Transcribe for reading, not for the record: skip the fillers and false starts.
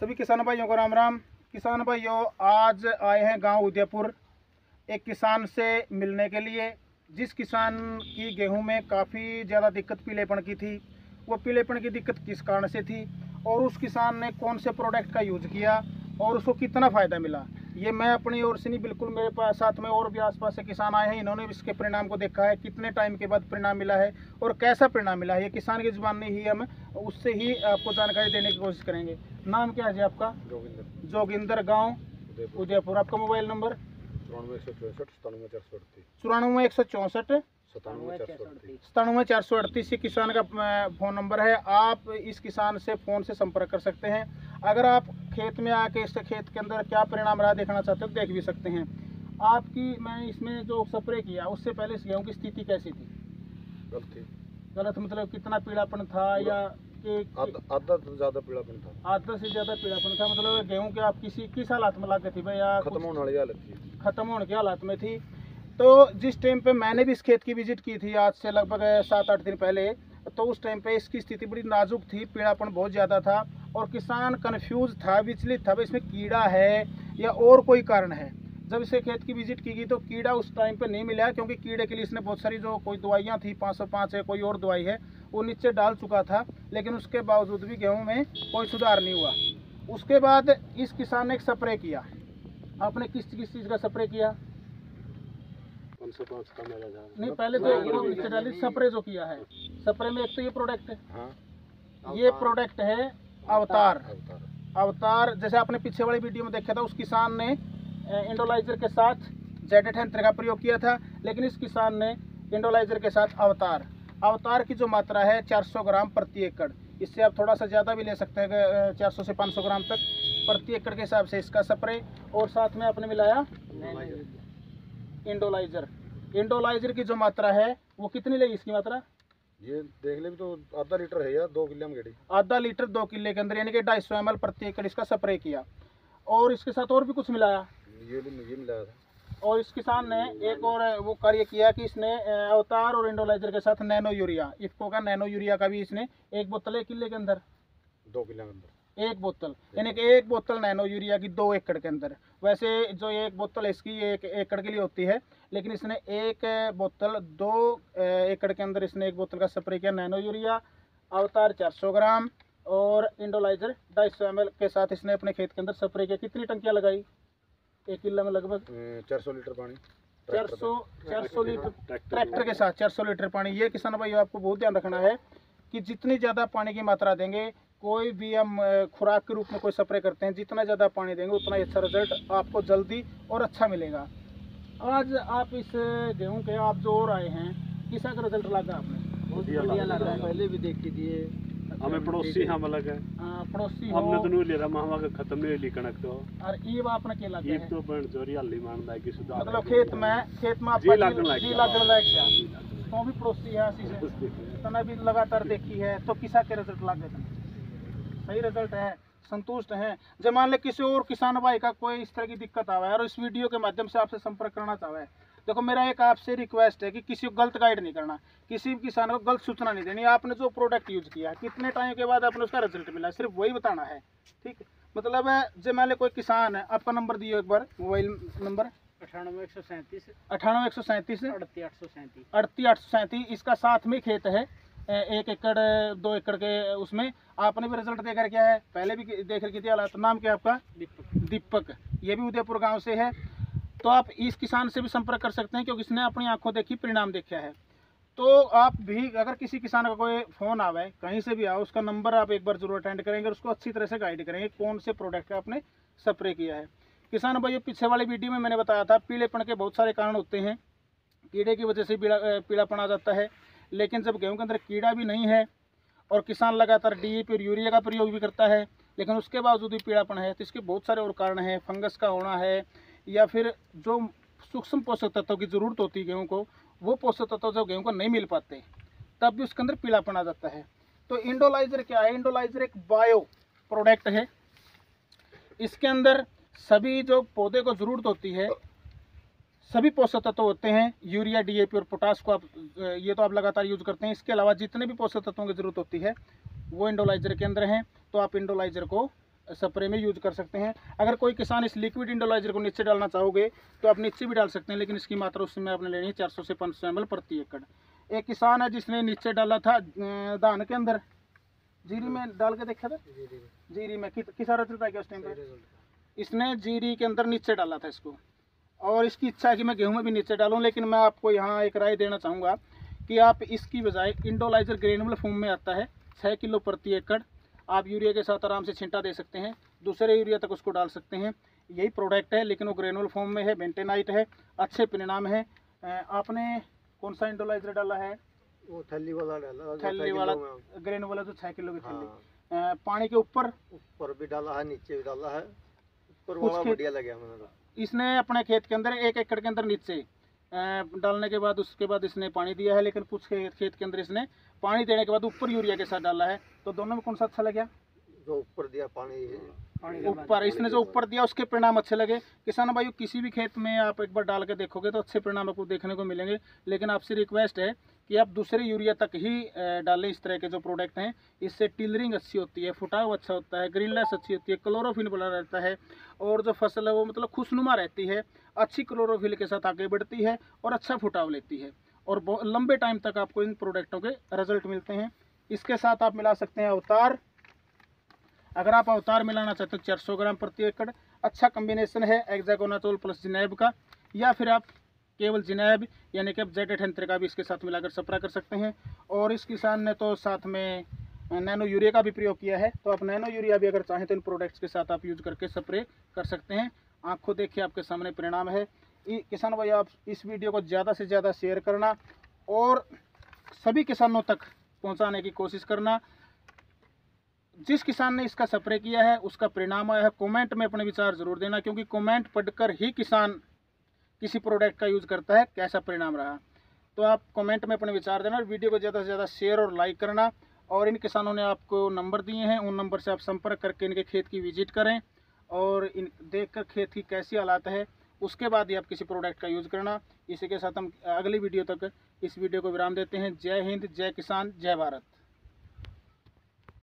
सभी किसान भाइयों को राम राम। किसान भाइयों, आज आए हैं गांव उदयपुर एक किसान से मिलने के लिए, जिस किसान की गेहूं में काफ़ी ज़्यादा दिक्कत पीलेपन की थी। वो पीलेपन की दिक्कत किस कारण से थी और उस किसान ने कौन से प्रोडक्ट का यूज़ किया और उसको कितना फ़ायदा मिला, ये मैं अपनी ओर से नहीं, बिल्कुल मेरे पास साथ में और भी आसपास से किसान आए हैं। इन्होंने इसके परिणाम को देखा है, कितने टाइम के बाद परिणाम मिला है और कैसा परिणाम मिला है। ये किसान की जुबान में ही हम उससे ही आपको जानकारी देने की कोशिश करेंगे। नाम क्या है जी आपका? जोगिंदर, गांव उदयपुर। आपका मोबाइल नंबर? 94 164 97 किसान का फ़ोन नंबर है। आप इस किसान से फ़ोन से संपर्क कर सकते हैं। अगर आप खेत में आके इसके खेत के अंदर क्या परिणाम रहा देखना चाहते हो, देख भी सकते हैं। आपकी मैं इसमें जो स्प्रे किया उससे पहले इस गेहूँ की स्थिति कैसी थी? गलत मतलब कितना पीलापन था या आधा से ज़्यादा पीलापन था। आधा से ज़्यादा पीलापन था, मतलब गेहूँ के आप किस हालात में लागे थी भाई? या खत्म होने वाली हालत थी। खत्म होने की हालात में थी। तो जिस टाइम पे मैंने भी इस खेत की विजिट की थी आज से लगभग 7-8 दिन पहले, तो उस टाइम पे इसकी स्थिति बड़ी नाजुक थी, पीड़ापन बहुत ज़्यादा था और किसान कंफ्यूज था, विचलित था भाई इसमें कीड़ा है या और कोई कारण है। जब इसे खेत की विजिट की गई तो कीड़ा उस टाइम पे नहीं मिला, क्योंकि कीड़े के लिए इसने बहुत सारी जो कोई दवाइयाँ थी, 505 है, कोई और दवाई है, वो नीचे डाल चुका था, लेकिन उसके बावजूद भी गेहूँ में कोई सुधार नहीं हुआ। उसके बाद इस किसान ने एक स्प्रे किया। आपने किस चीज़ का स्प्रे किया? 505 का मेरा था। नहीं, पहले तो वो नीचे डाली स्प्रे जो किया है। स्प्रे में एक तो ये प्रोडक्ट है, ये प्रोडक्ट है अवतार। जैसे आपने पीछे वाली वीडियो में देखा था, उस किसान ने इंडोलाइजर के साथ जेडेट का प्रयोग किया था, लेकिन इस किसान ने इंडोलाइजर के साथ अवतार की जो मात्रा है 400 ग्राम प्रति एकड़। इससे आप थोड़ा सा ज़्यादा भी ले सकते हैं, 400 से 500 ग्राम तक प्रति एकड़ के हिसाब से इसका स्प्रे। और साथ में आपने मिलाया इंडोलाइजर की जो मात्रा है वो कितनी लगी इसकी मात्रा? ये देख ले भी तो आधा लीटर है या 2 किलो में गेड़ी। आधा लीटर 2 किले के अंदर, यानी कि 250 ml प्रति एकड़ इसका स्प्रे किया। और इसके साथ और भी कुछ मिलाया? ये मिलाया था। और इस किसान ने एक और वो कार्य किया कि इसने अवतार और इंडोलाइजर के साथ नैनो यूरिया, इफ्को का नैनो यूरिया का भी इसने एक बोतल 1 किले के अंदर, 2 किलो के अंदर एक बोतल, यानी कि एक बोतल नैनो यूरिया की 2 एकड़ के अंदर। वैसे जो एक बोतल इसकी 1 एकड़ के लिए होती है, लेकिन इसने एक बोतल 2 एकड़ के अंदर इसने एक बोतल का स्प्रे किया नैनो यूरिया, अवतार 400 ग्राम और इंडोलाइजर 250 ml के साथ इसने अपने खेत के अंदर स्प्रे किया। कितनी टंकियाँ लगाई? 1 किलो में लगभग 400 लीटर पानी। 400 लीटर ट्रैक्टर के साथ 400 लीटर पानी। ये किसान भाई आपको बहुत ध्यान रखना है कि जितनी ज़्यादा पानी की मात्रा देंगे, कोई भी हम खुराक के रूप में कोई स्प्रे करते हैं, जितना ज़्यादा पानी देंगे उतना ही अच्छा रिजल्ट आपको जल्दी और अच्छा मिलेगा। आज आप इस गेहूं के आप जो और आए हैं, किसा का रिजल्ट लगा आपने? बहुत बढ़िया लगा है। पहले भी देखी थी ये। हमें पड़ोसी हम अलग है। पड़ोसी हमने तो नहीं ले रहा, मामा का खत्म नहीं ली कणक तो। और ये आपने क्या लगा है? तो बन जोरी हल्ली मानदा है कि सुधार, मतलब खेत में आपका जी लगन लग गया तो भी पड़ोसी है, ऐसी से इतना भी लगातार देखी है, तो किसा के रिजल्ट लगे? सही रिजल्ट है, संतुष्ट हैं। जब मान ले किसी और किसान भाई का कोई इस तरह की दिक्कत आवा है और इस वीडियो के माध्यम से आपसे संपर्क करना चाहे, देखो मेरा एक आपसे रिक्वेस्ट है कि किसी को गलत गाइड नहीं करना, किसी भी किसान को गलत सूचना नहीं देनी। आपने जो प्रोडक्ट यूज किया है, कितने टाइम के बाद आपने उसका रिजल्ट मिला, सिर्फ वही बताना है, ठीक है? मतलब जब मान ले कोई किसान है, आपका नंबर दियो एक बार, मोबाइल नंबर 98 137 3837। इसका साथ में खेत है 1 एकड़ 2 एकड़ के, उसमें आपने भी रिजल्ट देकर क्या है, पहले भी देख रखी थी हालात। नाम क्या आपका? दीपक। ये भी उदयपुर गांव से है। तो आप इस किसान से भी संपर्क कर सकते हैं, क्योंकि इसने अपनी आंखों देखी परिणाम देखा है। तो आप भी अगर किसी किसान का कोई फ़ोन आवे, कहीं से भी आओ, उसका नंबर आप एक बार जरूर अटेंड करेंगे और उसको अच्छी तरह से गाइड करेंगे कौन से प्रोडक्ट का आपने स्प्रे किया है। किसान भाई, पीछे वाली वीडियो में मैंने बताया था पीलेपन के बहुत सारे कारण होते हैं, कीड़े की वजह से पीलापन आ जाता है। लेकिन जब गेहूं के अंदर कीड़ा भी नहीं है और किसान लगातार DAP और यूरिया का प्रयोग भी करता है, लेकिन उसके बावजूद भी पीलापन है, तो इसके बहुत सारे और कारण हैं। फंगस का होना है, या फिर जो सूक्ष्म पोषक तत्वों की ज़रूरत होती है गेहूं को, वो पोषक तत्व जो गेहूं को नहीं मिल पाते, तब भी उसके अंदर पीलापन आ जाता है। तो इंडोलाइजर क्या है? इंडोलाइजर एक बायो प्रोडक्ट है। इसके अंदर सभी जो पौधे को ज़रूरत होती है, सभी पोषक तत्व होते हैं। यूरिया, DAP और पोटास को आप ये तो आप लगातार यूज करते हैं। इसके अलावा जितने भी पोषक तत्वों की ज़रूरत होती है वो इंडोलाइजर के अंदर हैं। तो आप इंडोलाइजर को स्प्रे में यूज कर सकते हैं। अगर कोई किसान इस लिक्विड इंडोलाइजर को नीचे डालना चाहोगे तो आप नीचे भी डाल सकते हैं, लेकिन इसकी मात्रा उसमें आपने लेनी है 400 से 500 ml प्रति एकड़। एक किसान है जिसने नीचे डाला था धान के अंदर, जीरी में डाल के देखा था, जीरी में किस रिजल्ट आ गया उस टाइम पर? इसने जीरी के अंदर नीचे डाला था इसको, और इसकी इच्छा है कि मैं गेहूं में भी नीचे डालूं। लेकिन मैं आपको यहाँ एक राय देना चाहूँगा कि आप इसकी बजाय इंडोलाइजर ग्रेनुअल फॉर्म में आता है 6 किलो प्रति एकड़, आप यूरिया के साथ आराम से छिंटा दे सकते हैं, दूसरे यूरिया तक उसको डाल सकते हैं। यही प्रोडक्ट है, लेकिन वो ग्रेनुअल फॉर्म में है, बेंटेनाइट है, अच्छे परिणाम है। आपने कौन सा इंडोलाइजर डाला है? वो थैली वाला डाला, थैली वाला ग्रेनुअल वाला, तो 6 किलो की थैली। पानी के ऊपर भी डाला है, नीचे भी डाला है, ऊपर वाला बढ़िया लगा मैंने। इसने अपने खेत के अंदर 1 एकड़ के अंदर नीचे डालने के बाद उसके बाद इसने पानी दिया है, लेकिन कुछ खेत के अंदर इसने पानी देने के बाद ऊपर यूरिया के साथ डाला है। तो दोनों में कौन सा अच्छा लगा? जो ऊपर दिया पानी ऊपर, इसने जो ऊपर दिया उसके परिणाम अच्छे लगे। किसान भाइयों, किसी भी खेत में आप एक बार डाल के देखोगे तो अच्छे परिणाम आपको देखने को मिलेंगे। लेकिन आपसे रिक्वेस्ट है कि आप दूसरे यूरिया तक ही डालें इस तरह के जो प्रोडक्ट हैं। इससे टिलरिंग अच्छी होती है, फुटाव अच्छा होता है, ग्रीनलेस अच्छी होती है, क्लोरोफिल बना रहता है, और जो फसल है वो मतलब खुशनुमा रहती है, अच्छी क्लोरोफिल के साथ आगे बढ़ती है और अच्छा फुटाव लेती है, और लंबे टाइम तक आपको इन प्रोडक्टों के रिजल्ट मिलते हैं। इसके साथ आप मिला सकते हैं अवतार। अगर आप अवतार मिलाना चाहते हो 400 ग्राम प्रति एकड़, अच्छा कम्बिनेशन है हेक्साकोनाजोल प्लस जिनेब का, या फिर आप केवल जिनेब यानी कि Z18 का भी इसके साथ मिलाकर स्प्रे कर सकते हैं। और इस किसान ने तो साथ में नैनो यूरिया का भी प्रयोग किया है, तो आप नैनो यूरिया भी अगर चाहें तो इन प्रोडक्ट्स के साथ आप यूज करके स्प्रे कर सकते हैं। आंखों देखिए आपके सामने परिणाम है। किसान भाई, आप इस वीडियो को ज़्यादा से ज़्यादा शेयर करना और सभी किसानों तक पहुँचाने की कोशिश करना। जिस किसान ने इसका स्प्रे किया है उसका परिणाम आया है, कमेंट में अपने विचार जरूर देना, क्योंकि कमेंट पढ़कर ही किसान किसी प्रोडक्ट का यूज़ करता है, कैसा परिणाम रहा। तो आप कमेंट में अपने विचार देना और वीडियो को ज़्यादा से ज़्यादा शेयर और लाइक करना। और इन किसानों ने आपको नंबर दिए हैं, उन नंबर से आप संपर्क करके इनके खेत की विजिट करें और इन देखकर खेत की कैसी हालात है उसके बाद ही आप किसी प्रोडक्ट का यूज़ करना। इसी के साथ हम अगली वीडियो तक इस वीडियो को विराम देते हैं। जय हिंद, जय किसान, जय भारत।